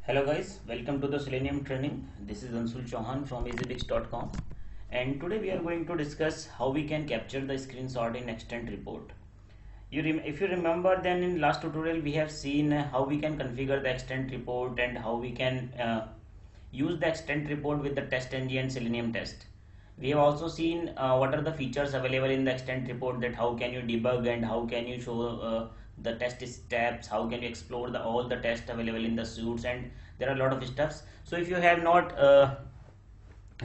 Hello guys, welcome to the Selenium training. This is Anshul Chauhan from easybix.com, and today we are going to discuss how we can capture the screenshot in extent report. If you remember, then in last tutorial we have seen how we can configure the extent report and how we can use the extent report with the TestNG and Selenium test. We have also seen what are the features available in the extent report, that how can you debug and how can you show the test steps, how can you explore all the tests available in the suites, and there are a lot of stuffs. So if you have not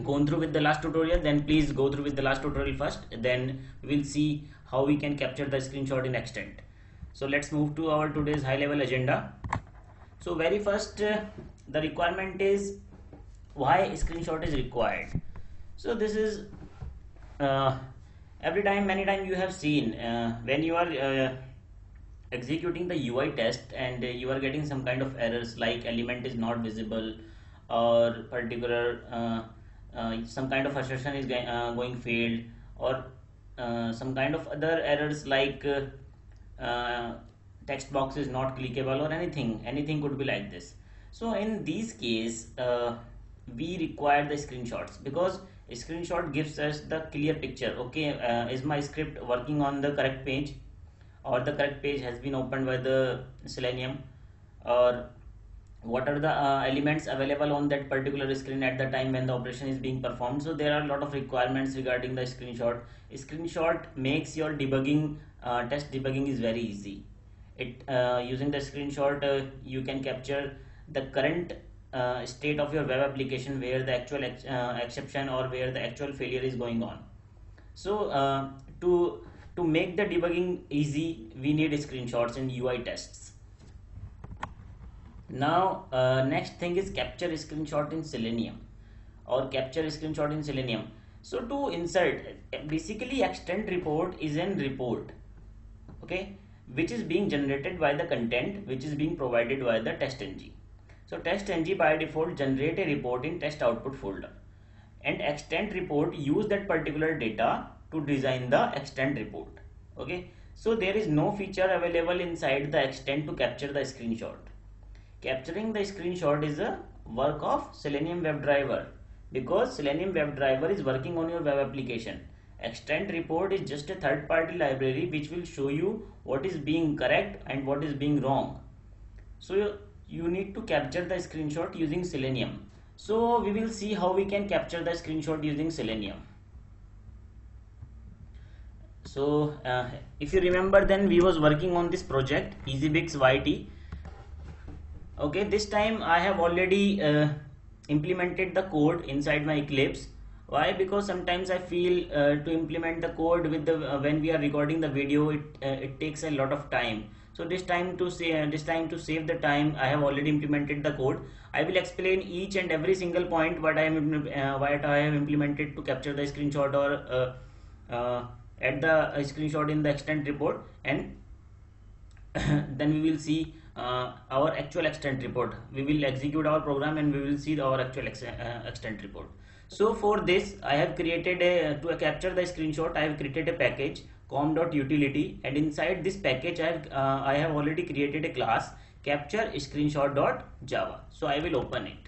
gone through with the last tutorial, then please go through with the last tutorial first, then we will see how we can capture the screenshot in extent. So let's move to our today's high level agenda. So very first, the requirement is why screenshot is required. So this is many times you have seen when you are executing the UI test and you are getting some kind of errors like element is not visible, or particular some kind of assertion is going failed, or some kind of other errors like text box is not clickable, or anything could be like this. So in these case we require the screenshots, because a screenshot gives us the clear picture. Okay, is my script working on the correct page, or the correct page has been opened by the Selenium, or what are the elements available on that particular screen at the time when the operation is being performed. So there are a lot of requirements regarding the screenshot. Screenshot makes your debugging, test debugging is very easy. Using the screenshot you can capture the current state of your web application, where the actual exception or where the actual failure is going on. So to make the debugging easy, we need screenshots in UI tests. Now next thing is capture screenshot in Selenium, or capture screenshot in Selenium. So to insert, basically extent report is an report, okay, which is being generated by the content which is being provided by the TestNG. So TestNG by default generate a report in test output folder, and extent report use that particular data to design the extent report. Okay, so there is no feature available inside the extent to capture the screenshot. Capturing the screenshot is a work of Selenium WebDriver, because Selenium WebDriver is working on your web application. Extent report is just a third-party library which will show you what is being correct and what is being wrong. So you need to capture the screenshot using Selenium. So we will see how we can capture the screenshot using Selenium. So if you remember, then we was working on this project EasyBix YT. Okay, this time I have already implemented the code inside my Eclipse. Why? Because sometimes I feel to implement the code with the when we are recording the video, it takes a lot of time. So this time to save the time, I have already implemented the code. I will explain each and every single point what I have implemented to capture the screenshot, or add the screenshot in the extent report, and then we will see our actual extent report. We will execute our program and we will see our actual extent report. So for this, I have created to capture the screenshot, I have created a package com.utility, and inside this package I have already created a class capture screenshot.java. So I will open it.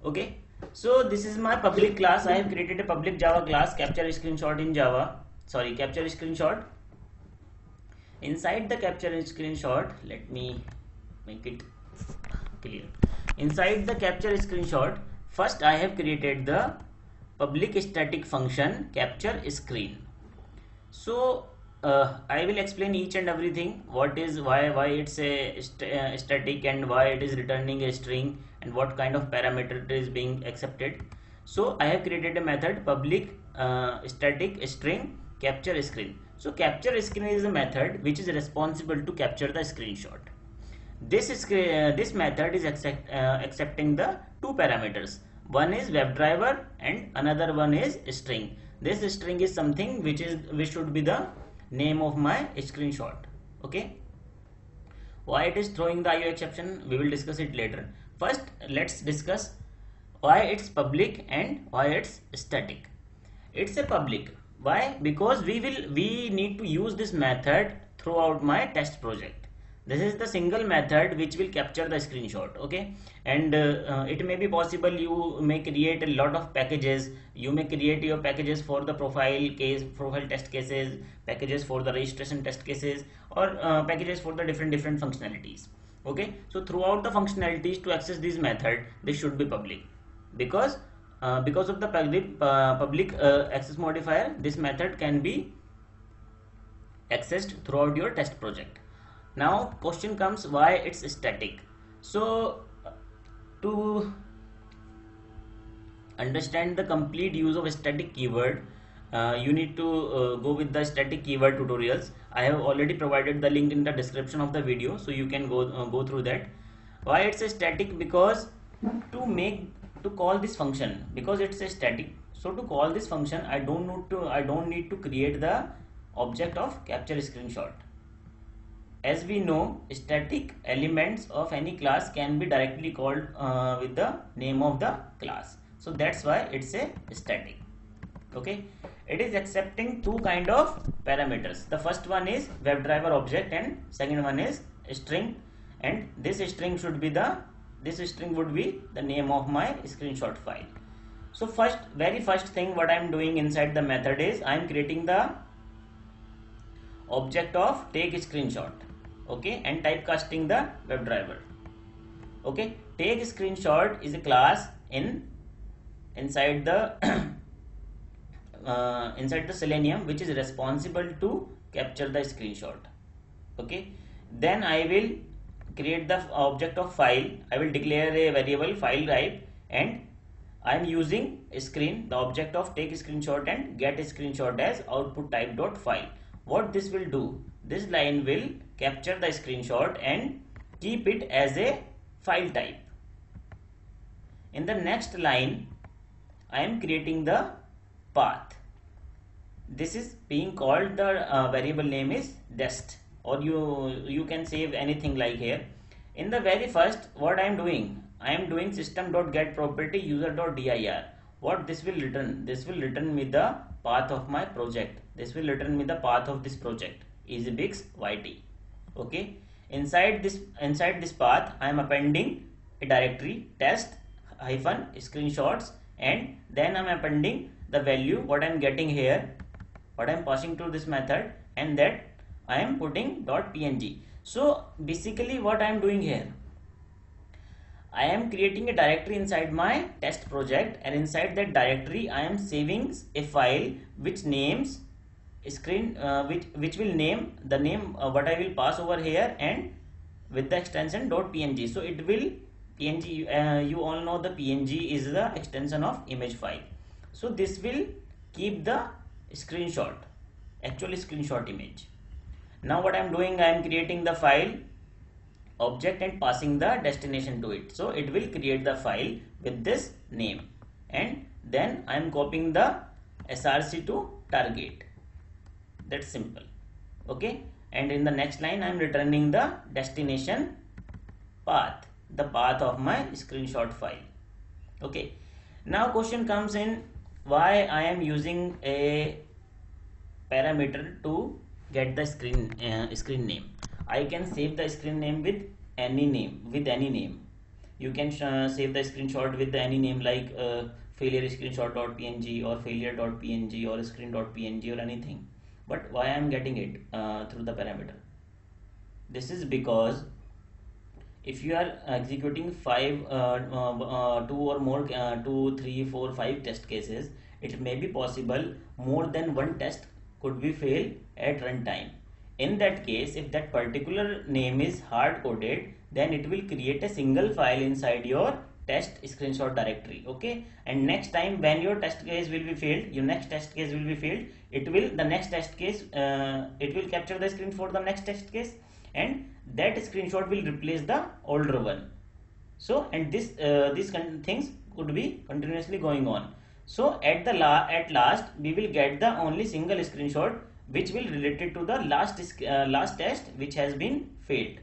Okay, so this is my public class. I have created a public Java class capture screenshot in Java. Sorry, capture screenshot. Inside the capture screenshot, let me make it clear. Inside the capture screenshot, first I have created the public static function capture screen. So I will explain each and everything, what is why it's a static, and why it is returning a string, and what kind of parameter is being accepted. So I have created a method public static string capture screen. So capture screen is a method which is responsible to capture the screenshot. This method is accepting the two parameters. One is WebDriver and another one is string. This string is something which should be the name of my screenshot. Okay. Why it is throwing the IO exception, we will discuss it later. First, let's discuss why it's public and why it's static. It's a public. Why? Because we need to use this method throughout my test project. This is the single method which will capture the screenshot. Okay, and it may be possible you may create a lot of packages. You may create your packages for the profile test cases, packages for the registration test cases, or packages for the different functionalities. Okay, so throughout the functionalities, to access this method, this should be public, because of the public access modifier, this method can be accessed throughout your test project. Now question comes, why it's static? So to understand the complete use of static keyword, you need to go with the static keyword tutorials. I have already provided the link in the description of the video, so you can go through that. Why it's a static? Because to call this function, because it's a static, so to call this function I don't need to create the object of capture screenshot. As we know, static elements of any class can be directly called with the name of the class, so that's why it's a static. Okay, it is accepting two kind of parameters. The first one is WebDriver object and second one is string, and this string would be the name of my screenshot file. So very first thing what I am doing inside the method is I am creating the object of take screenshot. Okay, and typecasting the WebDriver. Okay, take screenshot is a class inside the inside the Selenium, which is responsible to capture the screenshot. Okay, then I will create the object of file. I will declare a variable file type, and I am using screen, the object of take screenshot, and get screenshot as output type dot file. What this will do, this line will capture the screenshot and keep it as a file type. In the next line, I am creating the path. This is being called, the variable name is dest, or you can save anything like here. In the very first, what I am doing system.getProperty user.dir. What this will return? This will return me the path of my project. This will return me the path of this project, EasyBix YT. Okay, inside this path I am appending a directory test hyphen screenshots, and then I am appending the value what I am getting here, what I am passing to this method, and that I am putting .png. So basically what I am doing here, I am creating a directory inside my test project, and inside that directory I am saving a file which names which will name the name what I will pass over here, and with the extension .png. So it will png, you all know the png is the extension of image file. So this will keep the screenshot, actual screenshot image. Now what I am doing, I am creating the file object and passing the destination to it. So it will create the file with this name, and then I am copying the src to target. That's simple. Okay, and in the next line I am returning the destination path, the path of my screenshot file. Okay, now question comes in, why I am using a parameter to get the screen name. I can save the screen name with any name. You can save the screenshot with any name like failure screenshot.png or failure.png or screen.png or anything. But why I am getting it through the parameter? This is because if you are executing 2 or more 2, 3, 4, 5 test cases, it may be possible more than one test could be failed at runtime. In that case, if that particular name is hard coded, then it will create a single file inside your test screenshot directory. Okay, and next time when your test case will be failed, it will capture the screen for the next test case, and that screenshot will replace the older one. So, and these things could be continuously going on. So at last we will get the only single screenshot which will related to the last test which has been failed.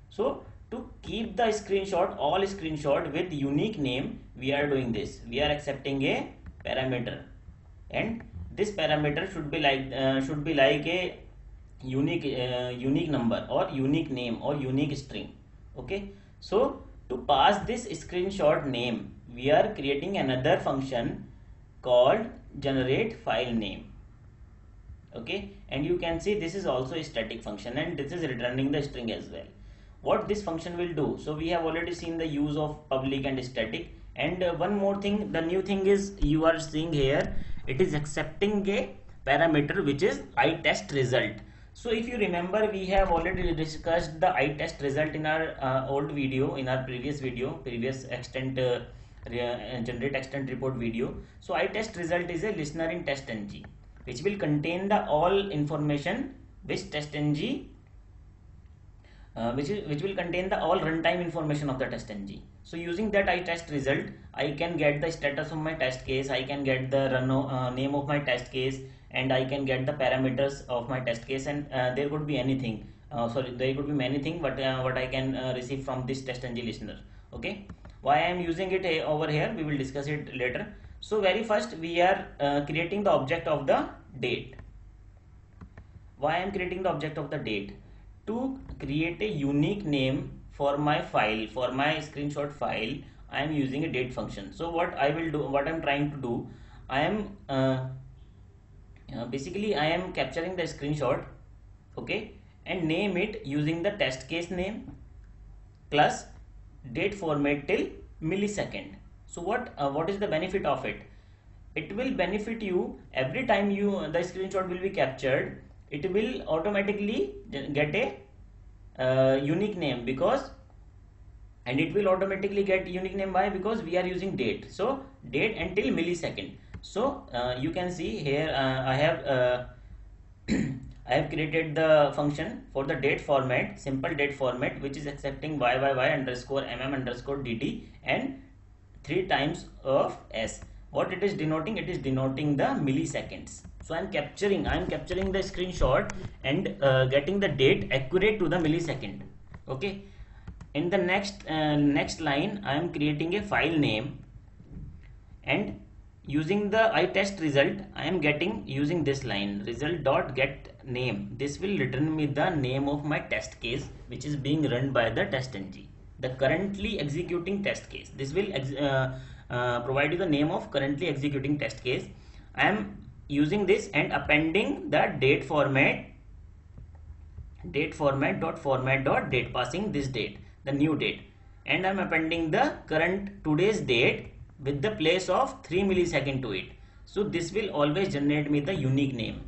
So to keep the all screenshot with unique name, we are doing this. We are accepting a parameter, and this parameter should be like a unique number or unique name or unique string. Okay, so to pass this screenshot name, we are creating another function called generate file name. Okay, and you can see this is also a static function, and this is returning the string as well. What this function will do, so we have already seen the use of public and static, and one more thing, the new thing is you are seeing here, it is accepting a parameter which is itest result. So if you remember, we have already discussed the itest result in our old video, in our previous video, previous extent generate extent report video. So itest result is a listener in testng, which will contain the all information which testng which will contain the all runtime information of the testng. So using that itest result, I can get the status of my test case, I can get the name of my test case, and I can get the parameters of my test case, and there could be anything. There could be many things, but what I can receive from this testng listener. Okay, why I am using it over here, we will discuss it later. So very first we are creating the object of the date. Why I am creating the object of the date? To create a unique name for my file, for my screenshot file, I am using a date function. So what I will do, what I am trying to do, I am basically I am capturing the screenshot, okay, and name it using the test case name plus date format till millisecond. So what is the benefit of it? It will benefit you every time the screenshot will be captured, it will automatically get a unique name, because, and it will automatically get unique name. Why? Because we are using date, so date until millisecond. So you can see here I have I have created the function for the date format, simple date format, which is accepting YYY_MM_DT and 3 times of S. What it is denoting? It is denoting the milliseconds. So I am capturing the screenshot and getting the date accurate to the millisecond. Okay. In the next line, I am creating a file name, and using the itest result, I am getting, using this line, result.get name. This will return me the name of my test case, which is being run by the testng, the currently executing test case. This will provide you the name of currently executing test case. I am using this and appending the date format dot date, passing this date, the new date, and I am appending the current today's date with the place of 3 millisecond to it. So this will always generate me the unique name.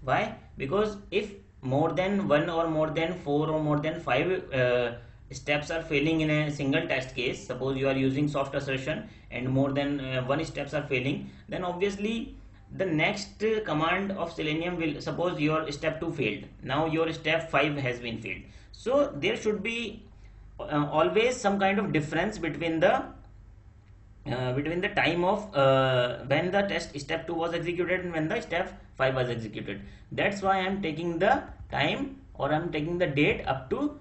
Why? Because if more than 1 or more than 4 or more than 5 steps are failing in a single test case, suppose you are using soft assertion and more than 1 steps are failing, then obviously the next command of Selenium will, suppose your step 2 failed, now your step 5 has been failed. So there should be always some kind of difference between the time of when the test step 2 was executed and when the step 5 was executed. That's why I am taking the time, or I am taking the date up to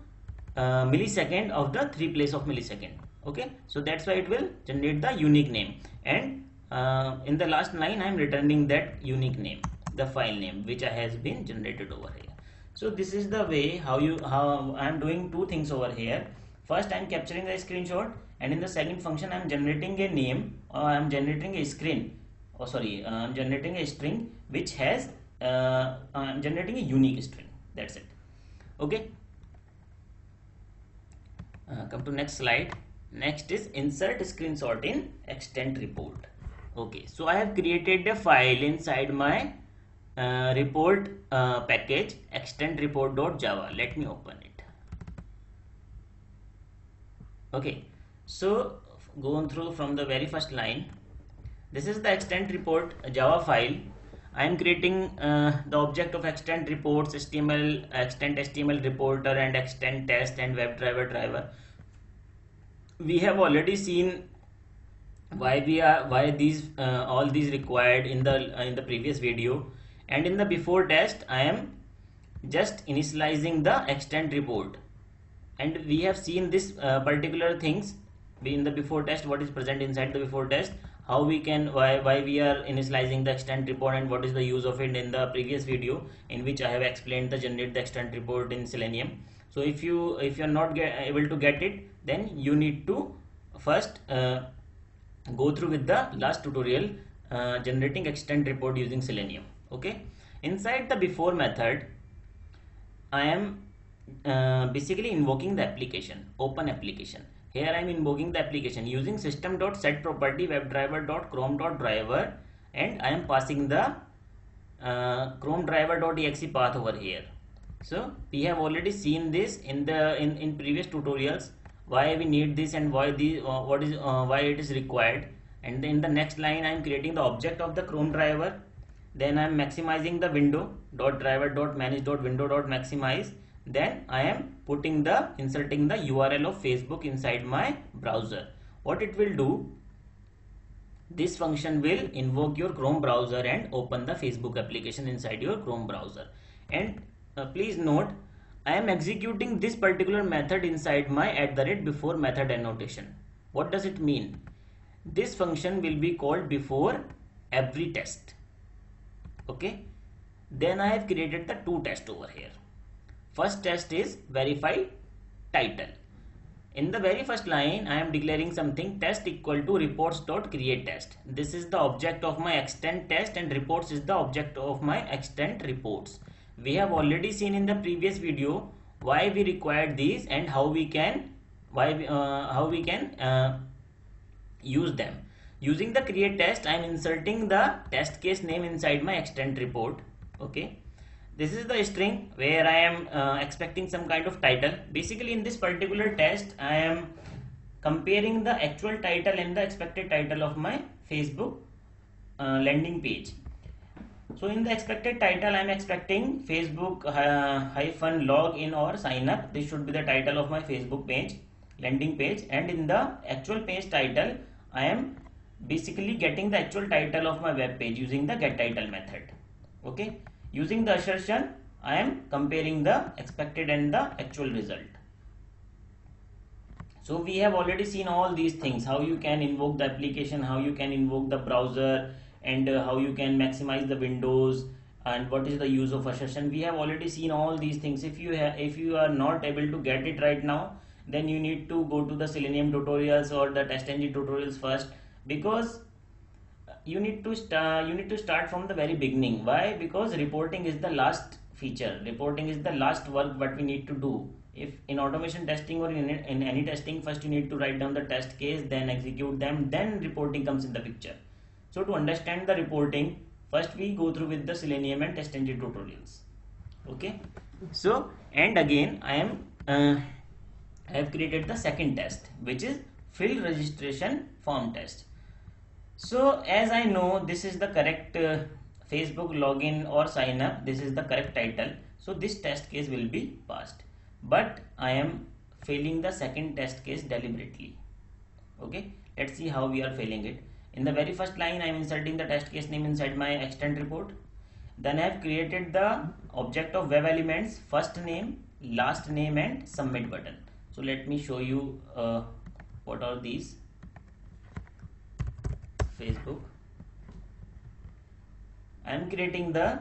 millisecond of the 3 place of millisecond. Okay, so that's why it will generate the unique name, and in the last line I am returning that unique name, the file name which has been generated over here. So this is the way how I am doing two things over here. First I am capturing the screenshot, and in the second function I am generating a name, or I am generating a screen, or sorry, I am generating a string which has I am generating a unique string. That's it. Okay, come to next slide. Next is insert screenshot in extent report. Okay, so I have created a file inside my report package, extent report.java. Let me open it. Okay, so going through from the very first line, this is the extent report Java file. I am creating the object of extent reports, HTML, extent HTML reporter, and extent test and WebDriver. We have already seen why these all these required in the previous video, and in the before test I am just initializing the extent report, and we have seen this particular things in the before test. What is present inside the before test? how we can, why we are initializing the extent report and what is the use of it in the previous video, in which I have explained the generate the extent report in Selenium. So if you're not able to get it, then you need to first go through with the last tutorial, generating extent report using Selenium. Okay, inside the before method I am basically invoking the application, open application. Here I am invoking the application using system.setProperty WebDriver.chrome.driver, and I am passing the Chrome driver.exe path over here. So we have already seen this in the in previous tutorials, why we need this and why the why it is required. And then in the next line I am creating the object of the Chrome driver. Then I am maximizing the window.driver.manage.window.maximize. Then I am inserting the URL of Facebook inside my browser. What it will do, this function will invoke your Chrome browser and open the Facebook application inside your Chrome browser. And please note, I am executing this particular method inside my @before method annotation. What does it mean? This function will be called before every test. Okay, then I have created the two tests over here. First test is verify title. In the very first line I am declaring something, test equal to reports.create test. This is the object of my extent test and reports is the object of my extent reports. We have already seen in the previous video why we required these and how we can use them. Using the create test, I am inserting the test case name inside my extent report. Okay, this is the string where I am expecting some kind of title. Basically in this particular test I am comparing the actual title and the expected title of my Facebook landing page. So in the expected title I am expecting Facebook hyphen login or sign up. This should be the title of my Facebook page, landing page. And in the actual page title I am basically getting the actual title of my web page using the getTitle method. Okay, using the assertion I am comparing the expected and the actual result. So we have already seen all these things, how you can invoke the application, how you can invoke the browser, and how you can maximize the windows, and what is the use of assertion. We have already seen all these things. If you are not able to get it right now, then you need to go to the Selenium tutorials or the TestNG tutorials first, because you need to start from the very beginning. Why? Because reporting is the last feature, reporting is the last work what we need to do. If in automation testing or in any testing, first you need to write down the test case, then execute them, then reporting comes in the picture. So to understand the reporting, first we go through with the Selenium and TestNG tutorials. Okay, so and again I have created the second test, which is fill registration form test. So as I know this is the correct Facebook login or sign up, this is the correct title, so this test case will be passed. But I am failing the second test case deliberately. Okay, let's see how we are failing it. In the very first line I am inserting the test case name inside my extent report. Then I have created the object of web elements, first name, last name and submit button. So let me show you what are these. Facebook, I am creating the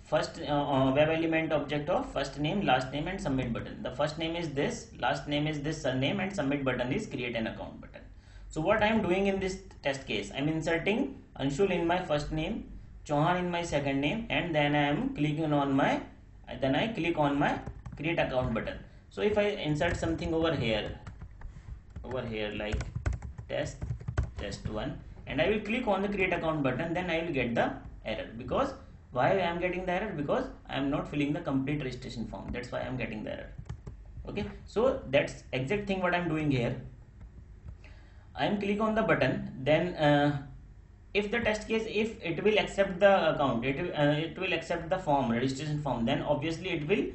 first web element object of first name, last name and submit button. The first name is this, last name is this surname, and submit button is create an account button. So what I am doing in this test case, I am inserting Anshul in my first name, Chauhan in my second name, and then I am clicking on my create account button. So if I insert something over here like test1, and I will click on the create account button, then I will get the error. Because why I am getting the error? Because I am not filling the complete registration form. That's why I am getting the error. Okay, so that's exact thing what I am doing here. I am click on the button, then if the test case, if it will accept the account, it will accept the form, registration form, then obviously it will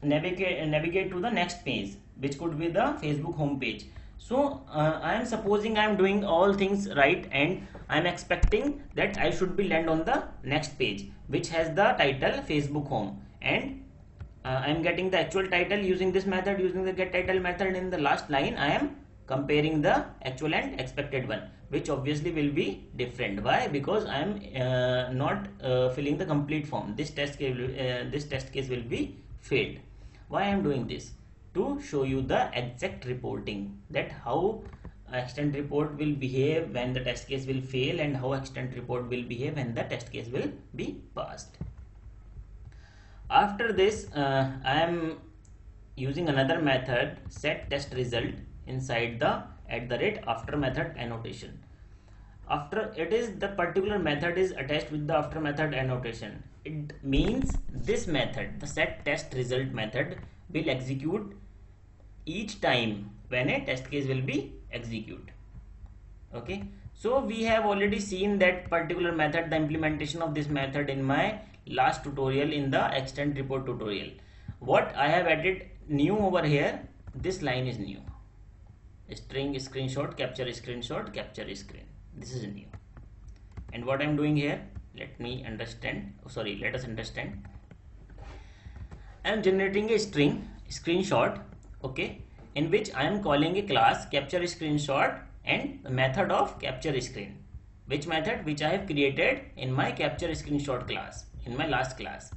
navigate to the next page, which could be the Facebook home page. So I am supposing I am doing all things right, and I am expecting that I should be land on the next page, which has the title Facebook home, and I am getting the actual title using this method, using the get title method. In the last line I am comparing the actual and expected one, which obviously will be different. Why? Because I am not filling the complete form. This test case will be failed. Why I am doing this? To show you the exact reporting, that how extent report will behave when the test case will fail and how extent report will behave when the test case will be passed. After this, I am using another method, set test result, inside the @after method annotation. After it is the particular method is attached with the after method annotation. It means this method, the set test result method, will execute each time when a test case will be executed. Okay, so we have already seen that particular method, the implementation of this method in my last tutorial, in the extent report tutorial. What I have added new over here, this line is new. String screenshot, capture screenshot, capture screen. This is new. And what I am doing here, let us understand. I am generating a string screenshot, okay, in which I am calling a class capture screenshot and the method of capture screen. Which method? Which I have created in my capture screenshot class, in my last class.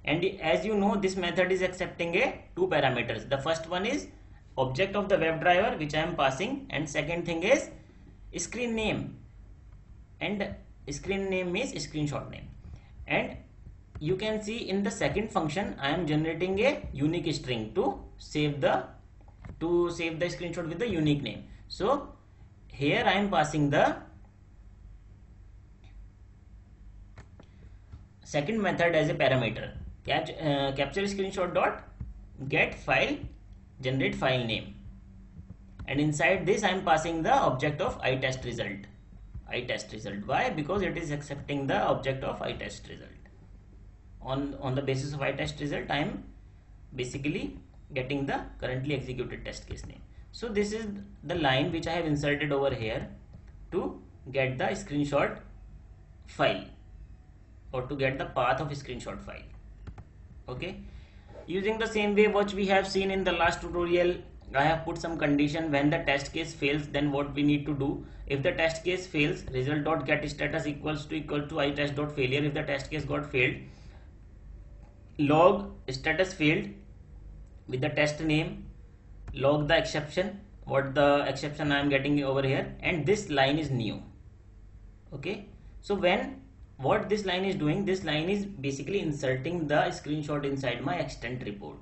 And as you know, this method is accepting two parameters. The first one is object of the WebDriver, which I am passing, and second thing is screen name, and screen name is screenshot name. And you can see in the second function I am generating a unique string to save the screenshot with the unique name. So here I am passing the second method as a parameter, capture screenshot dot get file generate file name, and inside this I am passing the object of iTest result. Why? Because it is accepting the object of iTest result. On the basis of iTest result, I am basically getting the currently executed test case name. So this is the line which I have inserted over here to get the screenshot file, or to get the path of screenshot file. Okay, using the same way what we have seen in the last tutorial, I have put some condition. When the test case fails, then what we need to do? If the test case fails, result.getStatus equal to iTest.failure. If the test case got failed, log status failed with the test name, log the exception, what the exception I am getting over here, and this line is new. Okay, so what this line is doing, this line is basically inserting the screenshot inside my extent report.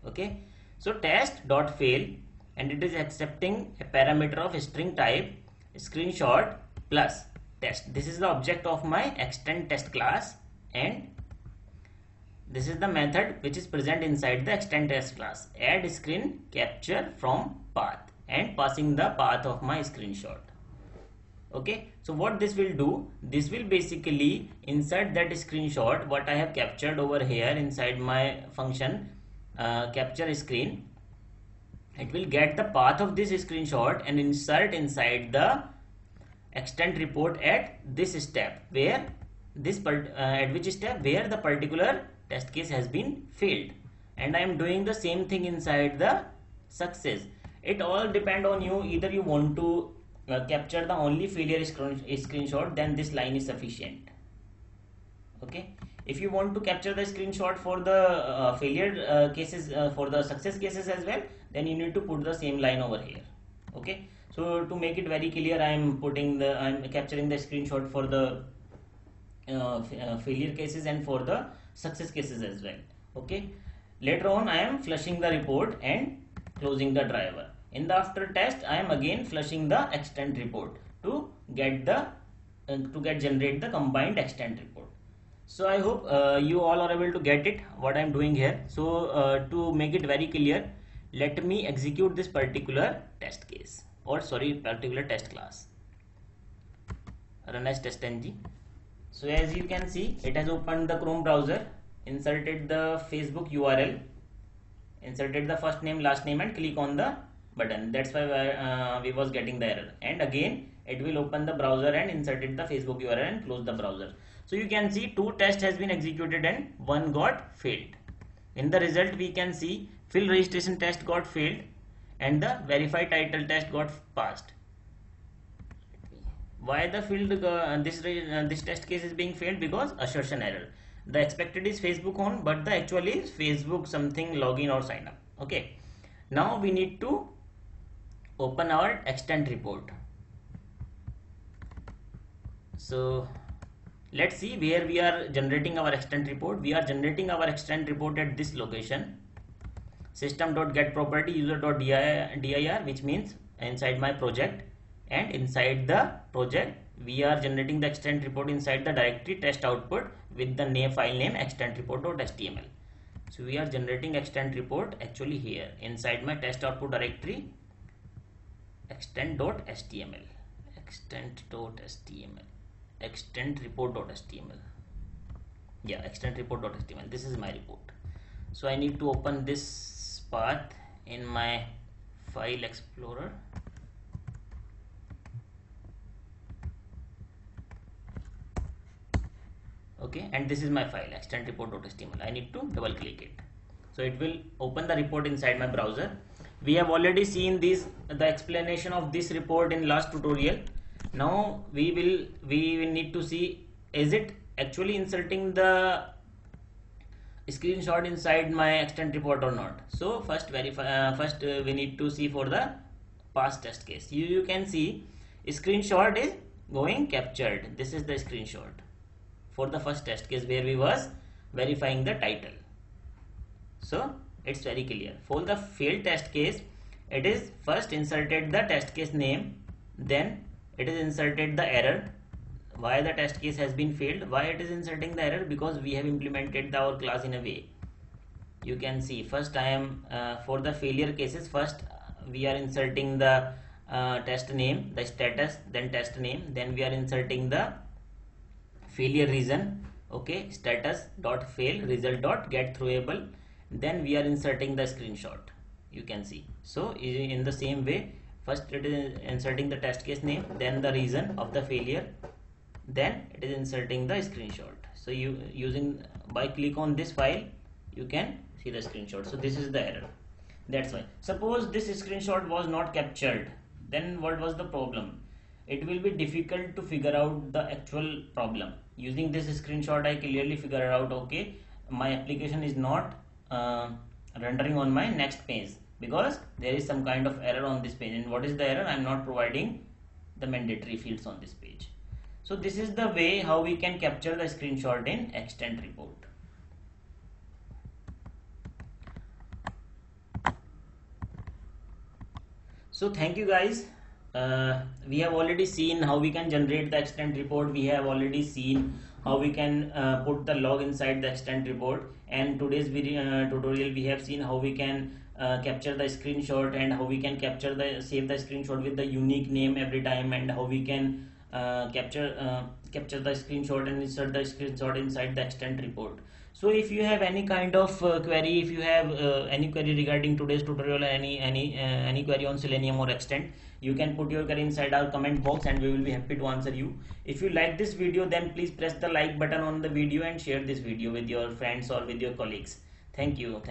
Okay, so test.fail, and it is accepting a parameter of string type screenshot plus test. This is the object of my extend test class, and this is the method which is present inside the extend test class. Add screen capture from path, and passing the path of my screenshot. Okay, so what this will do, this will basically insert that screenshot what I have captured over here inside my function capture screen. It will get the path of this screenshot and insert inside the extent report at this step, where at which step where the particular test case has been failed. And I am doing the same thing inside the success. It all depend on you. Either you want to capture the only failure screenshot, then this line is sufficient. Okay, if you want to capture the screenshot for the failure cases, for the success cases as well, then you need to put the same line over here. Okay, so to make it very clear, I am capturing the screenshot for the failure cases and for the success cases as well. Okay, later on I am flushing the report and closing the driver. In the after test, I am again flushing the extent report to get generate the combined extent report. So I hope you all are able to get it what I am doing here. So to make it very clear, let me execute this particular test case, or particular test class. Run as testng. So as you can see, it has opened the Chrome browser, inserted the Facebook URL, inserted the first name, last name, and click on the button. That's why we was getting the error. And again it will open the browser and inserted the Facebook URL and close the browser. So you can see 2 tests has been executed and 1 got failed. In the result we can see fill registration test got failed, and the verify title test got passed. Why the field this test case is being failed? Because assertion error. The expected is Facebook on, but the actual is Facebook something login or sign up. Okay, now we need to open our extent report. So let's see where we are generating our extent report. We are generating our extent report at this location, system.getProperty user.dir, which means inside my project, and inside the project we are generating the extent report inside the directory test output with the name file name extent report.html. So we are generating extent report actually here inside my test output directory extent.html, extent report.html. Yeah, extent report.html. This is my report. So I need to open this path in my file explorer. Okay, and this is my file extent report.html. I need to double click it, so it will open the report inside my browser. We have already seen the explanation of this report in last tutorial. Now we will need to see, is it actually inserting the screenshot inside my extent report or not. So first we need to see for the past test case. You can see screenshot is going captured. This is the screenshot for the first test case where we was verifying the title. So it's very clear. For the failed test case, it is first inserted the test case name, then it is inserted the error. Why the test case has been failed? Why it is inserting the error? Because we have implemented our class in a way. You can see first I am for the failure cases, first we are inserting the test name, the status, then test name, then we are inserting the failure reason. Okay, status dot fail result dot get throwable, then we are inserting the screenshot. You can see. So in the same way, first it is inserting the test case name, then the reason of the failure, then it is inserting the screenshot. So by click on this file, you can see the screenshot. So this is the error. That's why. Suppose this screenshot was not captured, then what was the problem? It will be difficult to figure out the actual problem. Using this screenshot, I clearly figure out, okay, my application is not rendering on my next page because there is some kind of error on this page. And what is the error? I am not providing the mandatory fields on this page. So this is the way how we can capture the screenshot in extent report. So thank you guys. We have already seen how we can generate the extent report. We have already seen how we can put the log inside the extent report, and today's tutorial we have seen how we can capture the screenshot and how we can save the screenshot with the unique name every time, and how we can capture the screenshot and insert the screenshot inside the extent report. So if you have any kind of query, if you have any query regarding today's tutorial, any query on Selenium or extent, you can put your query inside our comment box and we will be happy to answer you. If you like this video, then please press the like button on the video and share this video with your friends or with your colleagues. Thank you.